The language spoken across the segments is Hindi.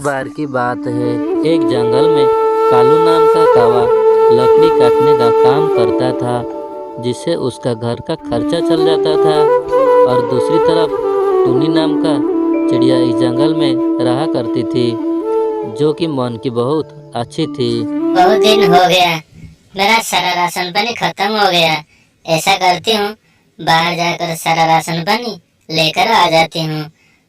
बार की बात है, एक जंगल में कालू नाम का कौवा लकड़ी काटने का काम करता था, जिससे उसका घर का खर्चा चल जाता था। और दूसरी तरफ टूनी नाम का चिड़िया इस जंगल में रहा करती थी, जो कि मन की बहुत अच्छी थी। बहुत दिन हो गया, मेरा सारा राशन पानी खत्म हो गया। ऐसा करती हूँ, बाहर जाकर सारा राशन पानी लेकर आ जाती हूँ,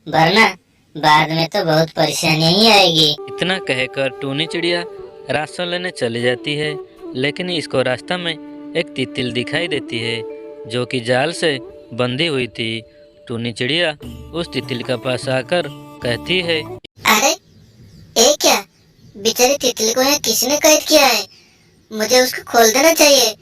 वरना बाद में तो बहुत परेशानी ही आएगी। इतना कहकर टूनी चिड़िया राशन लेने चली जाती है, लेकिन इसको रास्ता में एक तितली दिखाई देती है, जो कि जाल से बंधी हुई थी। टूनी चिड़िया उस तितली के पास आकर कहती है, अरे ये क्या, बेचारी तितली को यहाँ किसने कैद किया है? मुझे उसको खोल देना चाहिए,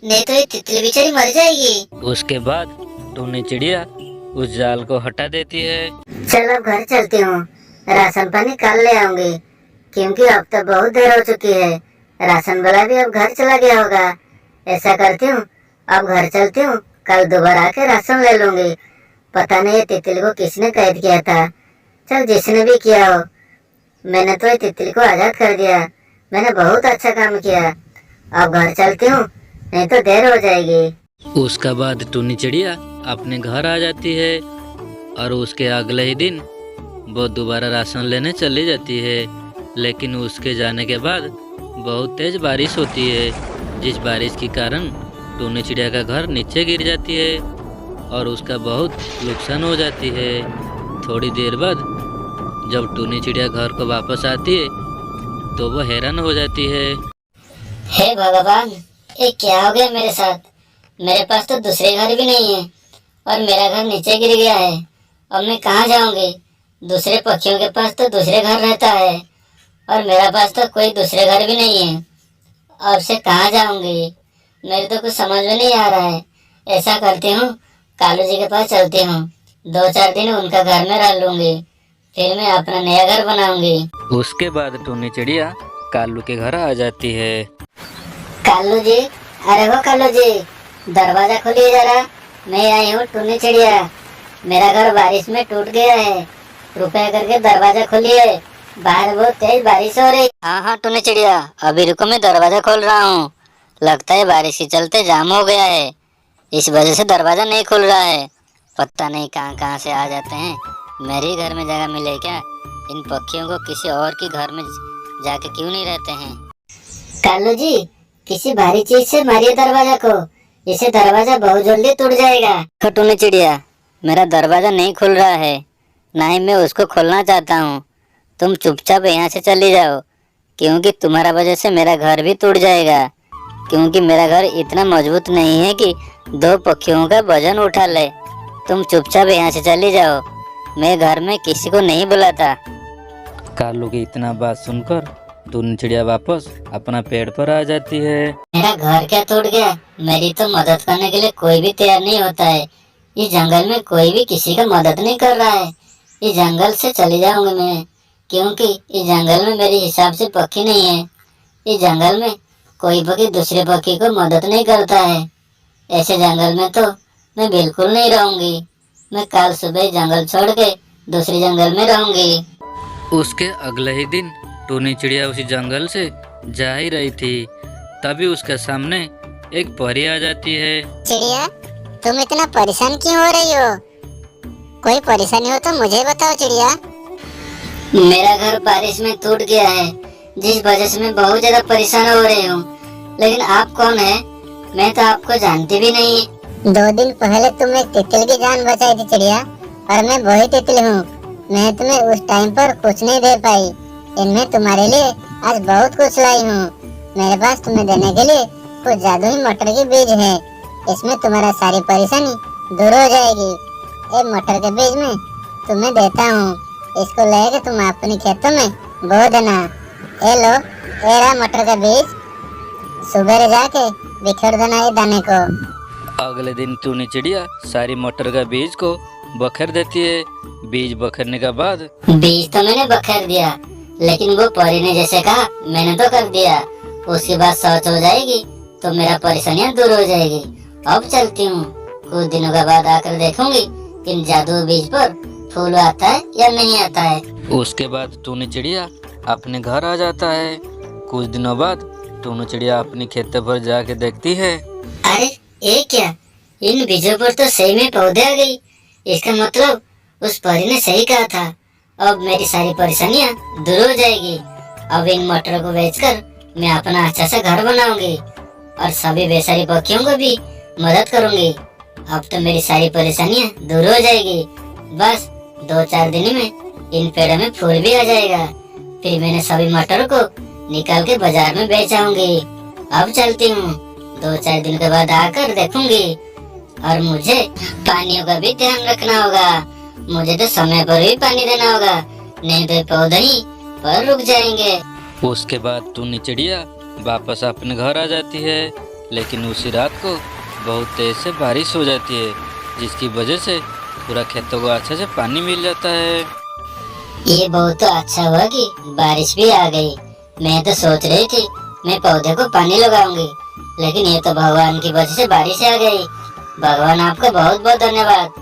नहीं तो ये तितली बेचारी मर जाएगी। उसके बाद टूनी चिड़िया उस जाल को हटा देती है। चलो घर चलती हूँ, राशन पानी कल ले आऊंगी, क्योंकि अब तो बहुत देर हो चुकी है। राशन वाला भी अब घर चला गया होगा। ऐसा करती हूँ, अब घर चलती हूँ, कल दोबारा आके राशन ले लूंगी। पता नहीं ये तितली को किसने कैद किया था। चल जिसने भी किया हो, मैंने तो ये तितली को आजाद कर दिया। मैंने बहुत अच्छा काम किया। अब घर चलती हूँ, नहीं तो देर हो जाएगी। उसका बाद टूनी चिड़िया अपने घर आ जाती है और उसके अगले ही दिन वो दोबारा राशन लेने चली जाती है। लेकिन उसके जाने के बाद बहुत तेज बारिश होती है, जिस बारिश के कारण टूनी चिड़िया का घर नीचे गिर जाती है और उसका बहुत नुकसान हो जाती है। थोड़ी देर बाद जब टूनी चिड़िया घर को वापस आती है तो वो हैरान हो जाती है। हे भगवान, ये क्या हो गया मेरे साथ? मेरे पास तो दूसरे घर भी नहीं है और मेरा घर नीचे गिर गया है। अब मैं कहाँ जाऊंगी? दूसरे पक्षियों के पास तो दूसरे घर रहता है और मेरा पास तो कोई दूसरे घर भी नहीं है। अब से कहाँ जाऊंगी? मेरे तो कुछ समझ में नहीं आ रहा है। ऐसा करती हूँ, कालू जी के पास चलती हूँ, 2-4 दिन उनका घर में रह लूंगी, फिर मैं अपना नया घर बनाऊंगी। उसके बाद टूनी चिड़िया कालू के घर आ जाती है। कालू जी, अरे हो कालू जी, दरवाजा खोलिए जरा। मैं आई हूँ टूनी चिड़िया, मेरा घर बारिश में टूट गया है, कृपया करके दरवाजा खोलिए, बाहर बहुत तेज बारिश हो रही। हाँ हाँ टूनी चिड़िया, अभी रुको, मैं दरवाजा खोल रहा हूँ। लगता है बारिश के चलते जाम हो गया है, इस वजह से दरवाजा नहीं खुल रहा है। पता नहीं कहाँ कहाँ से आ जाते हैं। मेरे घर में जगह मिले क्या? इन पक्षियों को किसी और के घर में जाके क्यों नहीं रहते हैं? कालू जी, किसी भारी चीज से मारिए दरवाजा को, इसे दरवाजा बहुत जल्दी टूट जाएगा। टूनी चिड़िया, मेरा दरवाजा नहीं खुल रहा है, ना ही मैं उसको खोलना चाहता हूँ। तुम चुपचाप यहाँ से चली जाओ, क्योंकि तुम्हारा वजह से मेरा घर भी टूट जाएगा। क्योंकि मेरा घर इतना मजबूत नहीं है कि 2 पक्षियों का वजन उठा ले। तुम चुपचाप यहाँ से चली जाओ, मैं घर में किसी को नहीं बुलाता। कालू की इतना बात सुनकर टूनी चिड़िया वापस अपना पेड़ पर आ जाती है। मेरा घर क्या टूट गया? मेरी तो मदद करने के लिए कोई भी तैयार नहीं होता है। इस जंगल में कोई भी किसी का मदद नहीं कर रहा है। इस जंगल से चली जाऊंगी मैं, क्योंकि इस जंगल में मेरे हिसाब से पक्षी नहीं है। इस जंगल में कोई पक्षी दूसरे पक्षी को मदद नहीं करता है। ऐसे जंगल में तो मैं बिल्कुल नहीं रहूंगी। मैं कल सुबह जंगल छोड़ के दूसरे जंगल में रहूंगी। उसके अगले ही दिन टूनी चिड़िया उसी जंगल से जा ही रही थी, तभी उसके सामने एक परी आ जाती है। चिड़िया, तुम इतना परेशान क्यों हो रही हो? कोई परेशानी हो तो मुझे बताओ चिड़िया। मेरा घर बारिश में टूट गया है, जिस वजह से मैं बहुत ज्यादा परेशान हो रही हूँ। लेकिन आप कौन है? मैं तो आपको जानती भी नहीं। 2 दिन पहले तुमने तितली की जान बचाई थी चिड़िया, और मैं वही तितली हूँ। मैं तुम्हें उस टाइम पर कुछ नहीं दे पाई, इनमें तुम्हारे लिए आज बहुत कुछ लाई हूँ। मेरे पास तुम्हें देने के लिए कुछ जादुई मटर के बीज है, इसमें तुम्हारा सारी परेशानी दूर हो जाएगी। ये मटर के बीज में तुम्हें देता हूँ, इसको लेके तुम अपने खेतों में बो देना। ये लो, ये रहा मटर का बीज, सुबह जाके बिखेर देना ये दाने को। अगले दिन टूनी चिड़िया सारी मटर का बीज को बखेर देती है। बीज बखेरने के बाद बीज तो मैंने बखेर दिया, लेकिन वो परी ने जैसे कहा मैंने तो कर दिया। उसके बाद सोच हो जाएगी तो मेरा परेशानियां दूर हो जाएगी। अब चलती हूँ, कुछ दिनों के बाद आकर देखूंगी कि जादू बीज पर फूल आता है या नहीं आता है। उसके बाद टूनी चिड़िया अपने घर आ जाता है। कुछ दिनों बाद टूनी चिड़िया अपनी खेतों पर जाके देखती है। अरे ये क्या, इन बीजों पर तो सही में पौधे आ गई। इसका मतलब उस परी ने सही कहा था। अब मेरी सारी परेशानियां दूर हो जाएगी। अब इन मटरों को बेचकर मैं अपना अच्छा सा घर बनाऊंगी और सभी बेचारी पक्षियों को भी मदद करूंगी। अब तो मेरी सारी परेशानियां दूर हो जाएगी। बस 2-4 दिन में इन पेड़ों में फूल भी आ जाएगा। फिर मैंने सभी मटर को निकाल के बाजार में बेच आऊंगी। अब चलती हूँ, 2-4 दिन के बाद आकर देखूंगी। और मुझे पानियों का भी ध्यान रखना होगा। मुझे तो समय पर भी पानी देना होगा, नहीं तो पौधे ही पर रुक जाएंगे। उसके बाद टूनी चिड़िया वापस अपने घर आ जाती है। लेकिन उसी रात को बहुत तेज से बारिश हो जाती है, जिसकी वजह से पूरा खेतों को अच्छे से पानी मिल जाता है। ये बहुत तो अच्छा हुआ कि बारिश भी आ गई। मैं तो सोच रही थी मैं पौधे को पानी लगाऊंगी, लेकिन ये तो भगवान की वजह से बारिश आ गई। भगवान आपका बहुत बहुत धन्यवाद।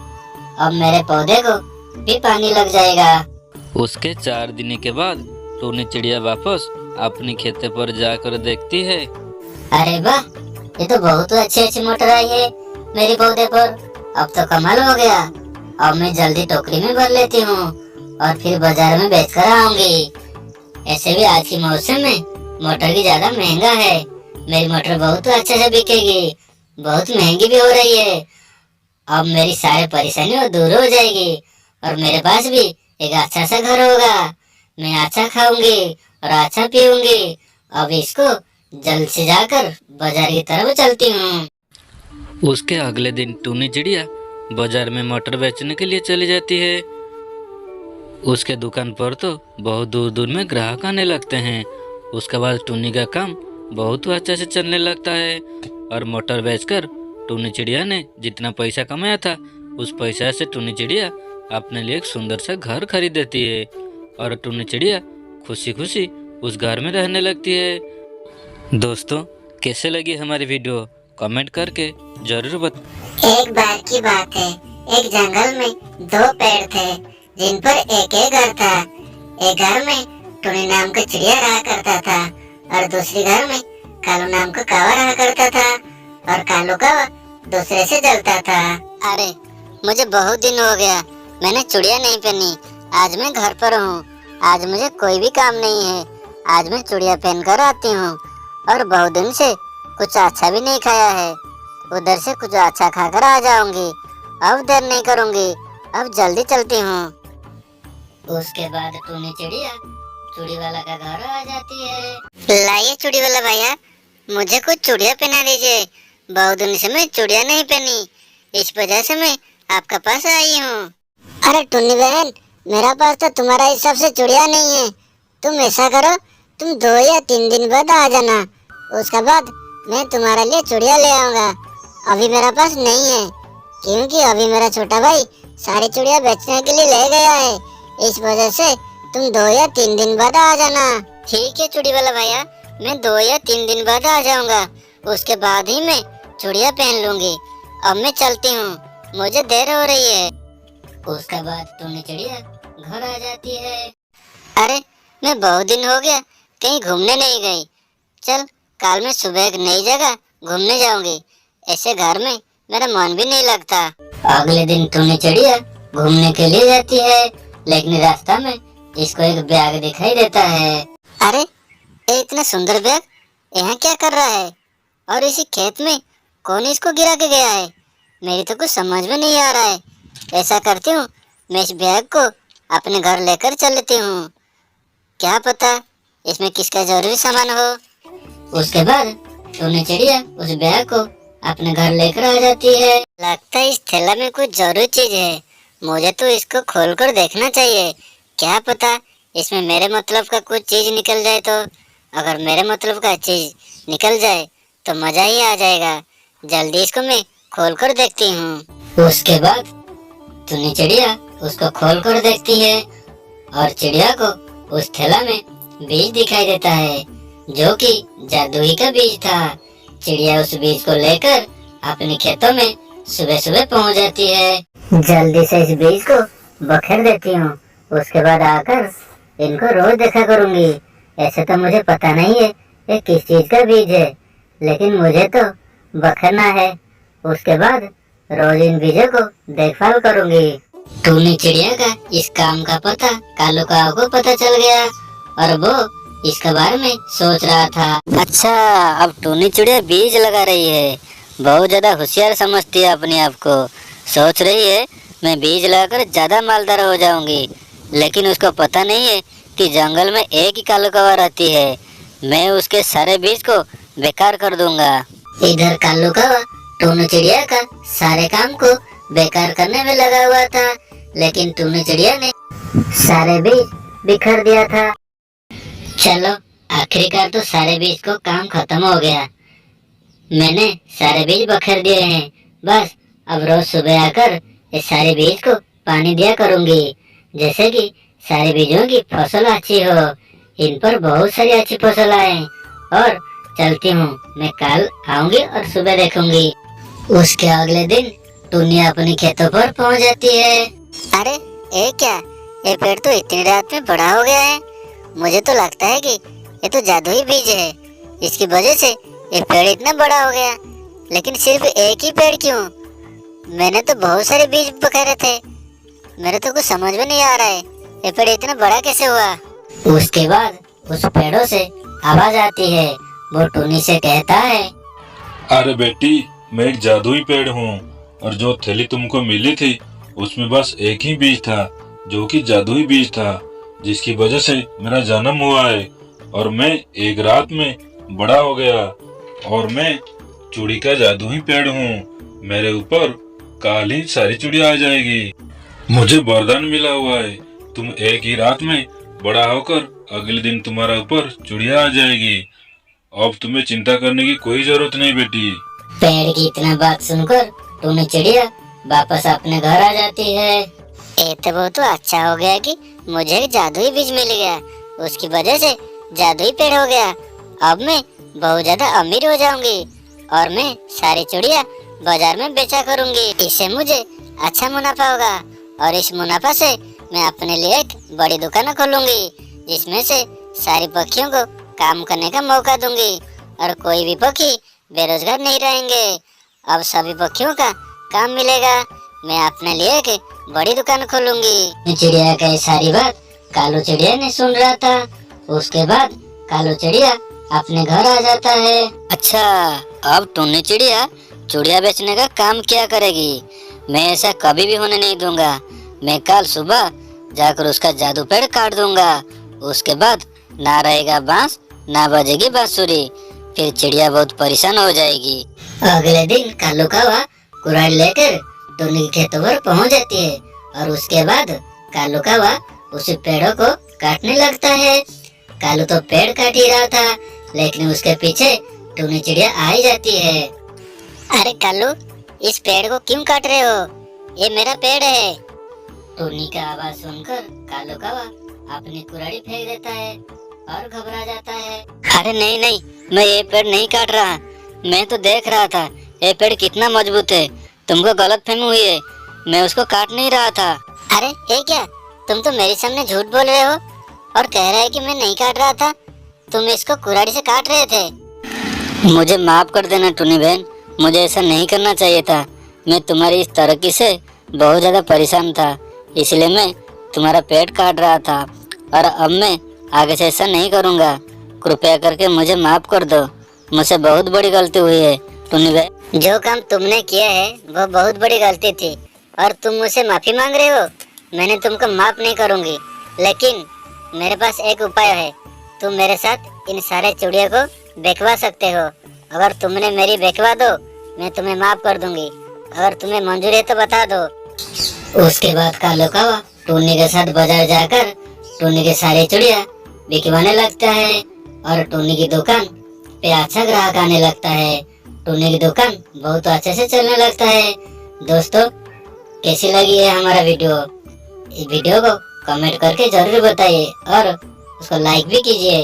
अब मेरे पौधे को भी पानी लग जाएगा। उसके 4 दिन के बाद टूनी चिड़िया वापस अपनी खेतों पर जाकर देखती है। अरे वाह, ये तो बहुत अच्छी अच्छी मोटर आई है मेरे पौधे पर। अब तो कमाल हो गया। अब मैं जल्दी टोकरी में भर लेती हूँ और फिर बाजार में बेच कर आऊंगी। ऐसे भी आज के मौसम में मटर की ज्यादा महंगा है। मेरी मटर बहुत अच्छे से बिकेगी, बहुत महंगी भी हो रही है। अब मेरी सारी परेशानी दूर हो जाएगी और मेरे पास भी एक अच्छा सा घर होगा। मैं अच्छा खाऊंगी और अच्छा पीऊंगी। अब इसको जल्द से जाकर बाजार की तरफ चलती हूँ। उसके अगले दिन टूनी चिड़िया बाजार में मटर बेचने के लिए चली जाती है। उसके दुकान पर तो बहुत दूर दूर में ग्राहक आने लगते हैं। उसके बाद टूनी का काम बहुत अच्छे से चलने लगता है और मटर बेचकर टूनी चिड़िया ने जितना पैसा कमाया था, उस पैसा से टूनी चिड़िया अपने लिए एक सुंदर सा घर खरीद देती है और टूनी चिड़िया खुशी खुशी उस घर में रहने लगती है। दोस्तों, कैसे लगी हमारी वीडियो कमेंट करके जरूर बताएं। एक बार की बात है, एक जंगल में 2 पेड़ थे जिन पर एक ही घर था। एक घर में टुनी नाम का चिड़िया रहा करता था और दूसरी घर में कालू नाम का कौवा रहा करता था और कालू कौवा दूसरे से जलता था। अरे मुझे बहुत दिन हो गया मैंने चूड़िया नहीं पहनी। आज मैं घर पर हूँ, आज मुझे कोई भी काम नहीं है। आज मैं चूड़िया पहन कर आती हूँ और बहुत दिन से कुछ अच्छा भी नहीं खाया है। उधर से कुछ अच्छा खाकर आ जाऊंगी। अब देर नहीं करूंगी, अब जल्दी चलती हूँ। उसके बाद टूनी चिड़िया चूड़ी वाला का घर आ जाती है। लाइए चूड़ी वाला भैया, मुझे कुछ चूड़िया पहना दीजिए। बहुत दिन से मैं चूड़िया नहीं पहनी, इस वजह से मैं आपके पास आई हूँ। अरे टुन्नी बहन, मेरा पास तो तुम्हारा हिसाब से चूड़िया नहीं है। तुम ऐसा करो, तुम 2 या 3 दिन बाद आ जाना, उसके बाद मैं तुम्हारे लिए चूड़िया ले आऊंगा। अभी मेरा पास नहीं है, क्योंकि अभी मेरा छोटा भाई सारी चूड़िया बेचने के लिए ले गया है। इस वजह से तुम 2 या 3 दिन बाद आ जाना। ठीक है चूड़ी वाला भैया, मैं 2 या 3 दिन बाद आ जाऊंगा। उसके बाद ही मैं चूड़िया पहन लूंगी। अब मैं चलती हूँ, मुझे देर हो रही है। उसके बाद टूनी चिड़िया घर आ जाती है। अरे मैं बहुत दिन हो गया कहीं घूमने नहीं गई। चल कल मैं सुबह एक नई जगह घूमने जाऊंगी। ऐसे घर में मेरा मन भी नहीं लगता। अगले दिन टूनी चिड़िया घूमने के लिए जाती है, लेकिन रास्ता में इसको एक बैग दिखाई देता है। अरे ये इतना सुंदर बैग यहाँ क्या कर रहा है और इसी खेत में कौन इसको गिरा के गया है? मेरी तो कुछ समझ में नहीं आ रहा है। ऐसा करती हूँ, मैं इस बैग को अपने घर लेकर चलती हूँ। क्या पता इसमें किसका जरूरी सामान हो। उसके बाद टूनी चिड़िया उस बैग को अपने घर लेकर आ जाती है। लगता है इस थैला में कुछ जरूरी चीज है, मुझे तो इसको खोलकर देखना चाहिए। क्या पता इसमें मेरे मतलब का कुछ चीज निकल जाए तो। अगर मेरे मतलब का चीज निकल जाए तो मजा ही आ जाएगा। जल्दी इसको मैं खोलकर देखती हूँ। उसके बाद टूनी चिड़िया उसको खोलकर देखती है और चिड़िया को उस थैला में बीज दिखाई देता है, जो कि जादुई का बीज था। चिड़िया उस बीज को लेकर अपने खेतों में सुबह सुबह पहुंच जाती है। जल्दी से इस बीज को बखेर देती हूँ। उसके बाद आकर इनको रोज देखा करूंगी। ऐसे तो मुझे पता नहीं है ये किस चीज का बीज है, लेकिन मुझे तो बखेरना है। उसके बाद रोज इन बीजों को देखभाल करूंगी। टूनी चिड़िया का इस काम का पता कालू काऊ को पता चल गया और वो इसके बारे में सोच रहा था। अच्छा, अब टूनी चिड़िया बीज लगा रही है। बहुत ज्यादा होशियार समझती है अपने आप को। सोच रही है मैं बीज लगाकर ज्यादा मालदार हो जाऊंगी, लेकिन उसको पता नहीं है कि जंगल में एक ही कालू कौवा रहती है। मैं उसके सारे बीज को बेकार कर दूंगा। इधर कालू कौवा टूनी चिड़िया का सारे काम को बेकार करने में लगा हुआ था, लेकिन टूनी चिड़िया ने सारे बीज बिखर दिया था। चलो, आखिरकार तो सारे बीज को काम खत्म हो गया। मैंने सारे बीज बखेर दिए हैं। बस अब रोज सुबह आकर ये सारे बीज को पानी दिया करूंगी, जैसे कि सारे बीजों की फसल अच्छी हो। इन पर बहुत सारी अच्छी फसल आए। और चलती हूँ, मैं कल आऊंगी और सुबह देखूंगी। उसके अगले दिन टुन्नी अपने खेतों पर पहुँच जाती है। अरे ये क्या, ये पेड़ तो इतनी रात में बड़ा हो गया है। मुझे तो लगता है कि ये तो जादुई बीज है, इसकी वजह से ये पेड़ इतना बड़ा हो गया। लेकिन सिर्फ एक ही पेड़ क्यों? मैंने तो बहुत सारे बीज बखेरे थे। मेरे तो कुछ समझ में नहीं आ रहा है, ये पेड़ इतना बड़ा कैसे हुआ? उसके बाद उस पेड़ों से आवाज आती है। वो टुन्नी से कहता है, अरे बेटी, मैं एक जादुई पेड़ हूँ और जो थैली तुमको मिली थी उसमें बस एक ही बीज था, जो कि जादुई बीज था, जिसकी वजह से मेरा जन्म हुआ है और मैं एक रात में बड़ा हो गया। और मैं चूड़ी का जादुई पेड़ हूँ। मेरे ऊपर कल ही सारी चूड़ियाँ आ जाएगी। मुझे वरदान मिला हुआ है, तुम एक ही रात में बड़ा होकर अगले दिन तुम्हारा ऊपर चूड़ियाँ आ जाएगी। अब तुम्हें चिंता करने की कोई जरूरत नहीं बेटी। पेड़ की इतना बात सुनकर टुन्नी चिड़िया वापस अपने घर आ जाती है। ये तो बहुत अच्छा हो गया कि मुझे एक जादुई बीज मिल गया। उसकी वजह से जादुई पेड़ हो गया। अब मैं बहुत ज्यादा अमीर हो जाऊंगी और मैं सारी चूड़ियाँ बाजार में बेचा करूंगी। इससे मुझे अच्छा मुनाफा होगा और इस मुनाफा से मैं अपने लिए एक बड़ी दुकान खोलूंगी, जिसमें से सारी पक्षियों को काम करने का मौका दूंगी और कोई भी पक्षी बेरोजगार नहीं रहेंगे। अब सभी पक्षियों का काम मिलेगा। मैं अपने लिए एक बड़ी दुकान खोलूंगी। चिड़िया का ये सारी बात कालू चिड़िया ने सुन रहा था। उसके बाद कालू चिड़िया अपने घर आ जाता है। अच्छा, अब टुन्नी चिड़िया चूड़िया बेचने का काम क्या करेगी? मैं ऐसा कभी भी होने नहीं दूंगा। मैं कल सुबह जाकर उसका जादू पेड़ काट दूंगा। उसके बाद ना रहेगा बांस, ना बजेगी बांसुरी। फिर चिड़िया बहुत परेशान हो जाएगी। अगले दिन कालू कौवा कुल्हाड़ी लेकर टुन्नी के खेतों पर पहुंच जाती है और उसके बाद कालू कौवा उसी पेड़ों को काटने लगता है। कालू तो पेड़ काट ही रहा था, लेकिन उसके पीछे टुन्नी चिड़िया आ ही जाती है। अरे कालू, इस पेड़ को क्यों काट रहे हो? ये मेरा पेड़ है। टुन्नी का आवाज सुनकर कालू कौवा अपनी कुल्हाड़ी फेंक देता है और घबरा जाता है। अरे नहीं नहीं, मैं ये पेड़ नहीं काट रहा। मैं तो देख रहा था ये पेड़ कितना मजबूत है। तुमको गलतफहमी हुई है, मैं उसको काट नहीं रहा था। अरे ये क्या, तुम तो मेरे सामने झूठ बोल रहे हो और कह रहे हैं कि मैं नहीं काट रहा था। तुम इसको कुल्हाड़ी से काट रहे थे। मुझे माफ कर देना टुन्नी बहन, मुझे ऐसा नहीं करना चाहिए था। मैं तुम्हारी इस तरक्की से बहुत ज्यादा परेशान था, इसलिए मैं तुम्हारा पेट काट रहा था और अब मैं आगे से ऐसा नहीं करूँगा। कृपया करके मुझे माफ कर दो, मुझसे बहुत बड़ी गलती हुई है टुन्नी बहन। जो काम तुमने किया है वो बहुत बड़ी गलती थी और तुम मुझसे माफी मांग रहे हो। मैंने तुमको माफ नहीं करूँगी, लेकिन मेरे पास एक उपाय है। तुम मेरे साथ इन सारे चूड़ियों को बेचवा सकते हो। अगर तुमने मेरी बेचवा दो, मैं तुम्हें माफ कर दूंगी। अगर तुम्हें मंजूर है तो बता दो। उसके बाद कालू कौवा टुन्नी के साथ बाजार जाकर टुन्नी के सारी चूड़ियाँ बिकवाने लगता है और टुन्नी की दुकान पे अच्छा ग्राहक आने लगता है। टुन्नी की दुकान बहुत अच्छे से चलने लगता है। दोस्तों, कैसी लगी है हमारा वीडियो? इस वीडियो को कमेंट करके जरूर बताइए और उसको लाइक भी कीजिए।